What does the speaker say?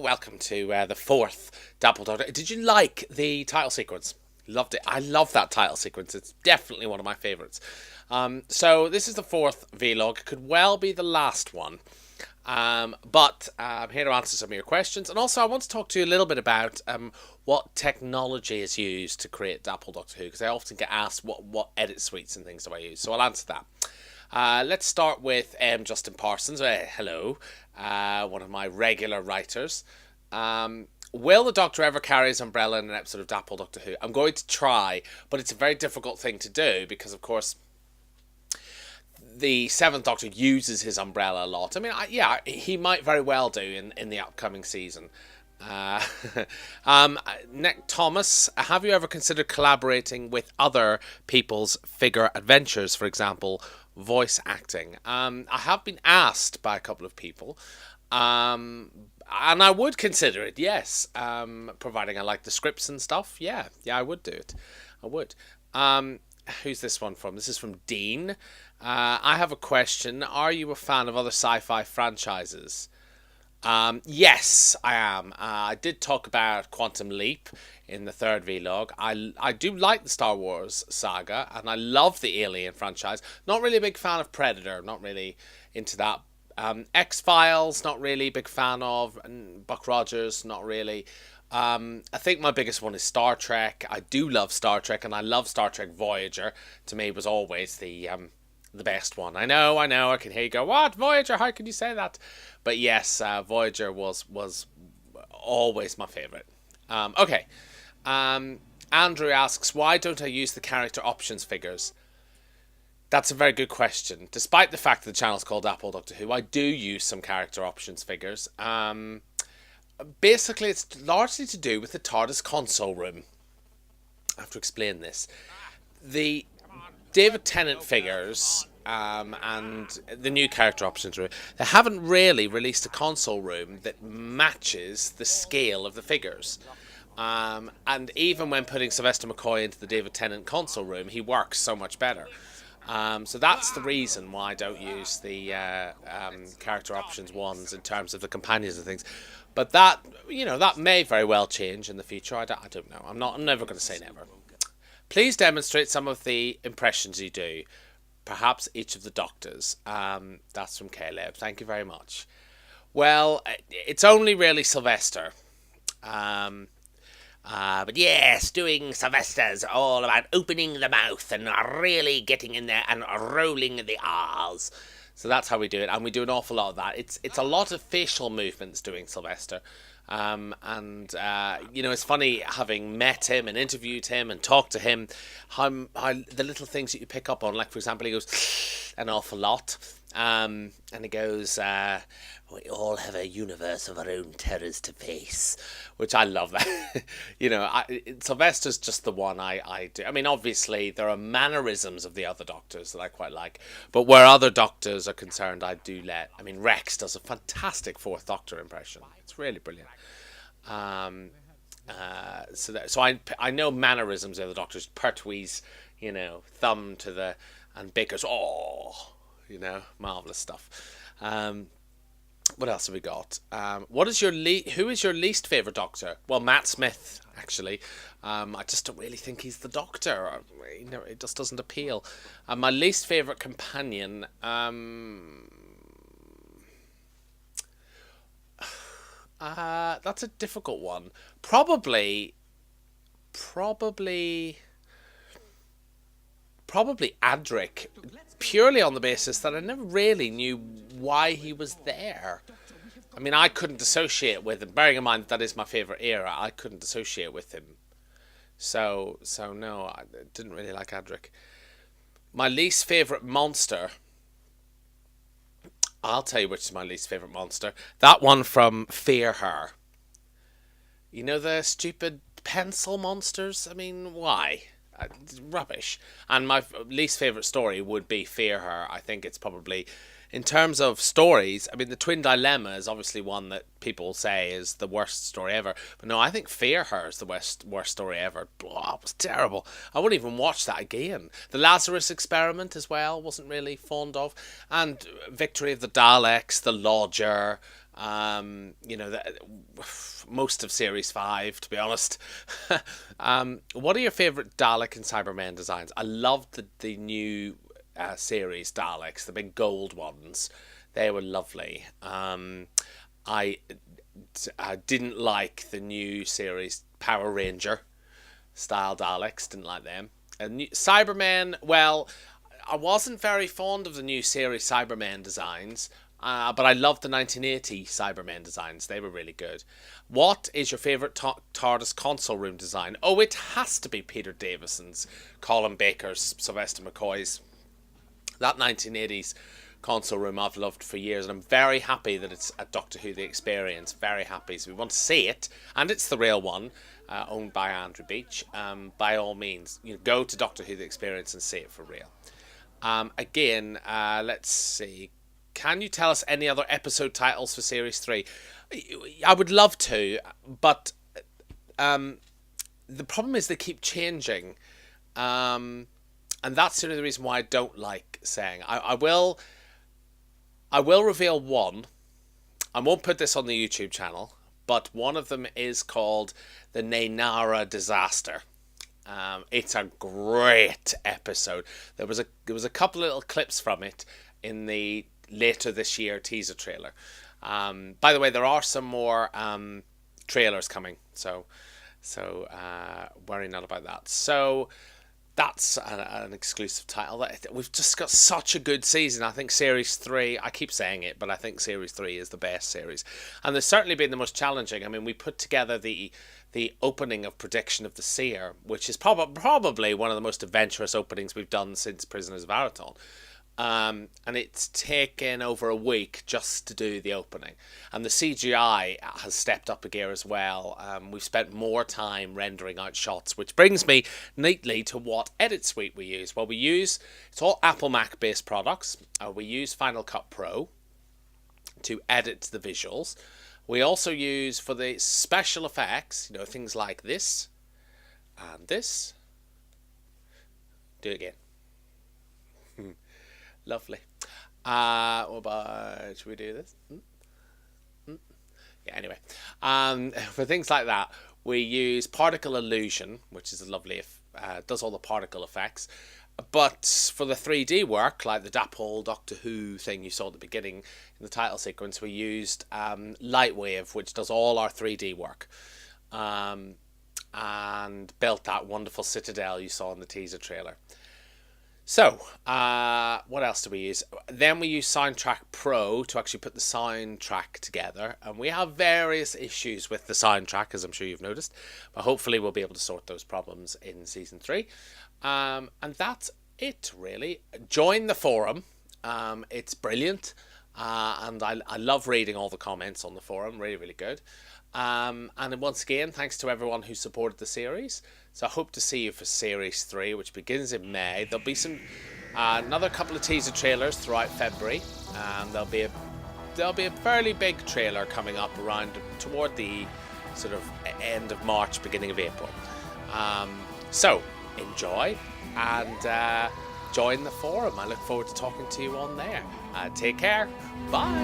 welcome to the fourth Double Doctor. Did you like the title sequence? Loved it. I love that title sequence. It's definitely one of my favourites. So this is the fourth vlog. Could well be the last one. But I'm here to answer some of your questions. And also I want to talk to you a little bit about what technology is used to create Double Doctor Who. Because I often get asked what edit suites and things do I use. So I'll answer that. Let's start with Justin Parsons. Hello, one of my regular writers. Will the Doctor ever carry his umbrella in an episode of Double Doctor Who? I'm going to try, but it's a very difficult thing to do because, of course, the Seventh Doctor uses his umbrella a lot. I mean, he might very well do in the upcoming season. Nick Thomas, have you ever considered collaborating with other people's figure adventures, for example, voice acting? I have been asked by a couple of people, and I would consider it, yes, providing I like the scripts and stuff. Yeah, I would do it. I would. Who's this one from? This is from Dean. I have a question. Are you a fan of other sci-fi franchises? Yes, I am. I did talk about Quantum Leap in the third vlog. I do like the Star Wars saga, and I love the Alien franchise. Not really a big fan of Predator. Not really into that. X-Files, not really a big fan of. And Buck Rogers, not really. I think my biggest one is Star Trek. I do love Star Trek, and I love Star Trek Voyager. To me, was always the best one. I know. I can hear you go, what? Voyager? How can you say that? But yes, Voyager was always my favourite. Okay. Andrew asks, why don't I use the character options figures? That's a very good question. Despite the fact that the channel's called Apple Doctor Who, I do use some character options figures. Basically, it's largely to do with the TARDIS console room. I have to explain this. The David Tennant figures and the new character options room, they haven't really released a console room that matches the scale of the figures. And even when putting Sylvester McCoy into the David Tennant console room, he works so much better. So that's the reason why I don't use the character options ones in terms of the companions and things. But that, that may very well change in the future. I don't know. I'm never going to say never. Please demonstrate some of the impressions you do. Perhaps each of the Doctors. That's from Caleb. Thank you very much. Well, it's only really Sylvester. But yes, doing Sylvester's all about opening the mouth and really getting in there and rolling the R's. So that's how we do it, and we do an awful lot of that. It's a lot of facial movements doing Sylvester. It's funny having met him and interviewed him and talked to him, how the little things that you pick up on, like for example, he goes an awful lot, and he goes, we all have a universe of our own terrors to face, which I love that. Sylvester's just the one I do. I mean, obviously there are mannerisms of the other Doctors that I quite like, but where other Doctors are concerned, I do Rex does a fantastic Fourth Doctor impression. It's really brilliant. So I know mannerisms of the Doctors. Pertwee's, thumb to the, and Baker's, marvellous stuff. What else have we got? Who is your least favourite Doctor? Well, Matt Smith, actually. I just don't really think he's the Doctor. It just doesn't appeal. My least favourite companion, that's a difficult one. Probably Adric, purely on the basis that I never really knew why he was there. I mean, I couldn't associate with him. Bearing in mind that is my favourite era, I couldn't associate with him. So no, I didn't really like Adric. My least favourite monster, I'll tell you which is my least favourite monster. That one from Fear Her. The stupid pencil monsters? I mean, why? Rubbish. And my least favourite story would be Fear Her. I think it's probably, in terms of stories, I mean, the Twin Dilemma is obviously one that people say is the worst story ever. But no, I think Fear Her is the worst story ever. Blah, it was terrible. I wouldn't even watch that again. The Lazarus Experiment as well, wasn't really fond of. And Victory of the Daleks, The Lodger, Most of Series 5, to be honest. What are your favourite Dalek and Cybermen designs? I loved the new series Daleks, the big gold ones. They were lovely. I didn't like the new series Power Ranger style Daleks, didn't like them. And Cybermen, well, I wasn't very fond of the new series Cybermen designs, but I loved the 1980 Cybermen designs. They were really good. What is your favourite TARDIS console room design? Oh, it has to be Peter Davison's, Colin Baker's, Sylvester McCoy's. That 1980s console room I've loved for years, and I'm very happy that it's a Doctor Who The Experience. Very happy. So we want to see it, and it's the real one, owned by Andrew Beach. By all means, go to Doctor Who The Experience and see it for real. Let's see. Can you tell us any other episode titles for Series 3? I would love to, but the problem is they keep changing. And that's the reason why I don't like saying. I will reveal one. I won't put this on the YouTube channel, but one of them is called the Nainara Disaster. It's a great episode. There was a couple of little clips from it in the later this year teaser trailer. By the way, there are some more trailers coming, so worry not about that. So that's an exclusive title. We've just got such a good season. I think Series 3, I keep saying it, but I think Series 3 is the best series. And there's certainly been the most challenging. I mean, we put together the opening of Prediction of the Seer, which is probably one of the most adventurous openings we've done since Prisoners of Araton. And it's taken over a week just to do the opening. And the CGI has stepped up a gear as well. We've spent more time rendering out shots, which brings me neatly to what edit suite we use. Well, it's all Apple Mac based products. We use Final Cut Pro to edit the visuals. We also use, for the special effects, things like this and this. Do it again. Lovely. Should we do this? Yeah, anyway. For things like that, we use Particle Illusion, which is a lovely, does all the particle effects. But for the 3D work, like the Dapple Doctor Who thing you saw at the beginning in the title sequence, we used Lightwave, which does all our 3D work. And built that wonderful citadel you saw in the teaser trailer. So, what else do we use? Then we use Soundtrack Pro to actually put the soundtrack together. And we have various issues with the soundtrack, as I'm sure you've noticed. But hopefully we'll be able to sort those problems in Season 3. And that's it, really. Join the forum. It's brilliant. And I love reading all the comments on the forum. Really, really good. And once again, thanks to everyone who supported the series. So I hope to see you for Series 3, which begins in May. There'll be another couple of teaser trailers throughout February. And there'll be a fairly big trailer coming up toward the sort of end of March, beginning of April. So enjoy and join the forum. I look forward to talking to you on there. Take care. Bye.